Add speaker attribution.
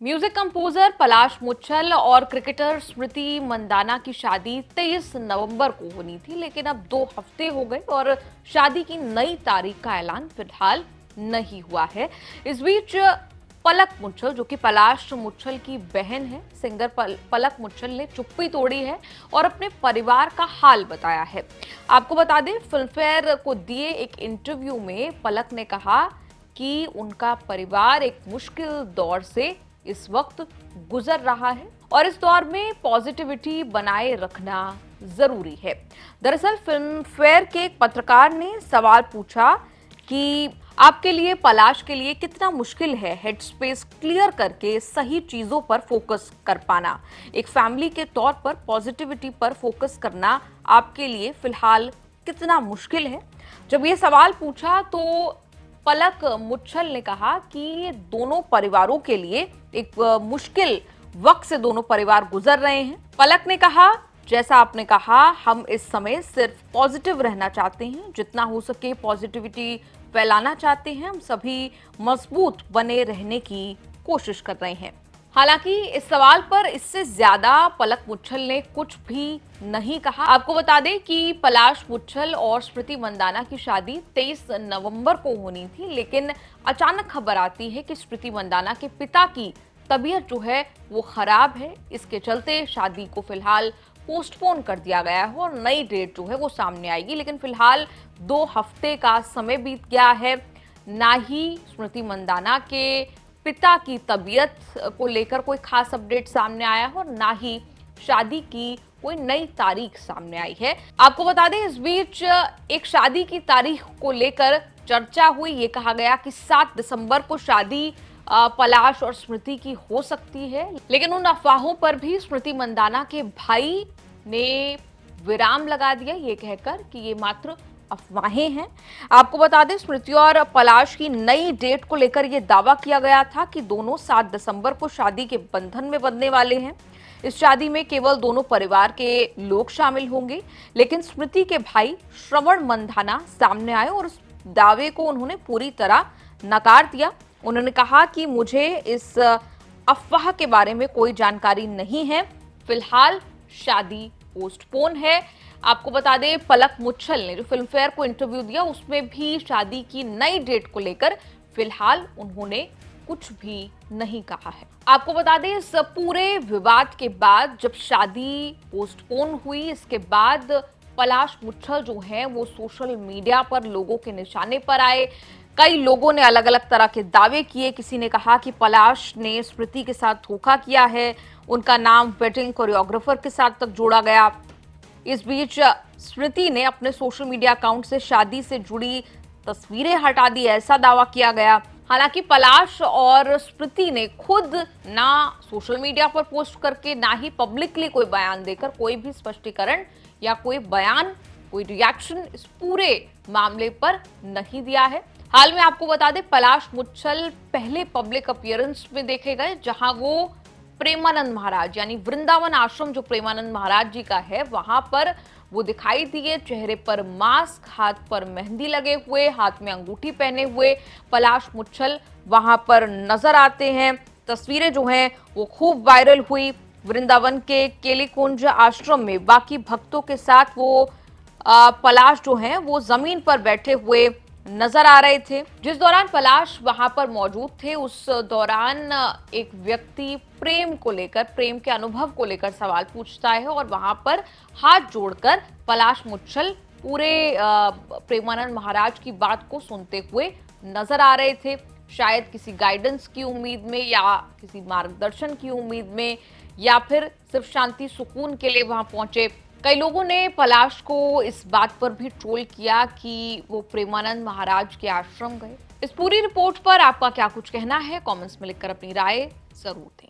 Speaker 1: Music composer Palash Muchhal और cricketer स्मृति मंदाना की शादी 23 नवंबर को होनी थी, लेकिन अब 2 हफ्ते हो गए और शादी की नई तारीख का ऐलान फिलहाल नहीं हुआ है। इस बीच पलक मुच्छल, जो कि पलाश मुच्छल की बहन है, सिंगर पलक मुच्छल ने चुप्पी तोड़ी है और अपने परिवार का हाल बताया है। आपको बता दें, फिल्मफेयर को दिए एक इंटरव्यू में पलक ने कहा कि उनका परिवार एक मुश्किल दौर से इस वक्त गुजर रहा है और इस दौर में पॉजिटिविटी बनाए रखना जरूरी है। दरअसल फिल्म फेयर के एक पत्रकार ने सवाल पूछा कि आपके लिए, पलाश के लिए कितना मुश्किल है हेड स्पेस क्लियर करके सही चीजों पर फोकस कर पाना। एक फैमिली के तौर पर पॉजिटिविटी पर फोकस करना आपके लिए फिलहाल कितना मुश्किल है। जब ये सवाल पूछा तो पलक मुच्छल ने कहा कि ये दोनों परिवारों के लिए एक मुश्किल वक्त से दोनों परिवार गुजर रहे हैं। पलक ने कहा, जैसा आपने कहा, हम इस समय सिर्फ पॉजिटिव रहना चाहते हैं, जितना हो सके पॉजिटिविटी फैलाना चाहते हैं। हम सभी मजबूत बने रहने की कोशिश कर रहे हैं। हालांकि इस सवाल पर इससे ज्यादा पलक मुच्छल ने कुछ भी नहीं कहा। आपको बता दें कि पलाश मुच्छल और स्मृति मंदाना की शादी 23 नवंबर को होनी थी, लेकिन अचानक खबर आती है कि स्मृति मंदाना के पिता की तबीयत जो है वो खराब है। इसके चलते शादी को फिलहाल पोस्टपोन कर दिया गया है और नई डेट जो है वो सामने आएगी। लेकिन फिलहाल 2 हफ्ते का समय बीत गया है, ना ही स्मृति मंदाना के पिता की तबीयत को लेकर कोई खास अपडेट सामने आया है और ना ही शादी की कोई नई तारीख सामने आई है। आपको बता दें, इस बीच एक शादी की तारीख को लेकर चर्चा हुई। ये कहा गया कि 7 दिसंबर को शादी पलाश और स्मृति की हो सकती है, लेकिन उन अफवाहों पर भी स्मृति मंदाना के भाई ने विराम लगा दिया, ये कहकर कि ये मात्र अफवाहें हैं। आपको बता दें, स्मृति और पलाश की नई डेट को लेकर यह दावा किया गया था कि दोनों 7 दिसंबर को शादी के बंधन में बंधने वाले हैं। इस शादी में केवल दोनों परिवार के लोग शामिल होंगे, लेकिन स्मृति के भाई श्रवण मंदाना सामने आए और उस दावे को उन्होंने पूरी तरह नकार दिया। उन्होंने कहा कि मुझे इस अफवाह के बारे में कोई जानकारी नहीं है, फिलहाल शादी पोस्टपोन है। आपको बता दें, पलक मुच्छल ने जो फिल्मफेयर को इंटरव्यू दिया उसमें भी शादी की नई डेट को लेकर फिलहाल उन्होंने कुछ भी नहीं कहा है। आपको बता दें, इस पूरे विवाद के बाद जब शादी पोस्टपोन हुई, इसके बाद पलाश मुच्छल जो हैं वो सोशल मीडिया पर लोगों के निशाने पर आए। कई लोगों ने अलग अलग तरह के दावे किए। किसी ने कहा कि पलाश ने स्मृति के साथ धोखा किया है, उनका नाम वेडिंग कोरियोग्राफर के साथ तक जोड़ा गया। इस बीच स्मृति ने अपने सोशल मीडिया अकाउंट से शादी से जुड़ी तस्वीरें हटा दी, ऐसा दावा किया गया। हालांकि पलाश और स्मृति ने खुद ना सोशल मीडिया पर पोस्ट करके, ना ही पब्लिकली कोई बयान देकर कोई भी स्पष्टीकरण या कोई बयान, कोई रिएक्शन इस पूरे मामले पर नहीं दिया है। हाल में आपको बता दें, पलाश मुच्छल पहले पब्लिक अपीयरेंस में देखे गए, जहां वो प्रेमानंद महाराज यानी वृंदावन आश्रम जो प्रेमानंद महाराज जी का है, वहां पर वो दिखाई दिए। चेहरे पर मास्क, हाथ पर मेहंदी लगे हुए, हाथ में अंगूठी पहने हुए पलाश मुच्छल वहां पर नजर आते हैं। तस्वीरें जो हैं वो खूब वायरल हुई। वृंदावन के केलीकुंज आश्रम में बाकी भक्तों के साथ वो पलाश जो हैं वो जमीन पर बैठे हुए नजर आ रहे थे। जिस दौरान पलाश वहां पर मौजूद थे, उस दौरान एक व्यक्ति प्रेम को लेकर, प्रेम के अनुभव को लेकर सवाल पूछता है और वहां पर हाथ जोड़कर पलाश मुच्छल पूरे प्रेमानंद महाराज की बात को सुनते हुए नजर आ रहे थे। शायद किसी गाइडेंस की उम्मीद में या किसी मार्गदर्शन की उम्मीद में, या फिर सिर्फ शांति सुकून के लिए वहां पहुंचे। कई लोगों ने पलाश को इस बात पर भी ट्रोल किया कि वो प्रेमानंद महाराज के आश्रम गए। इस पूरी रिपोर्ट पर आपका क्या कुछ कहना है? कमेंट्स में लिखकर अपनी राय जरूर दें।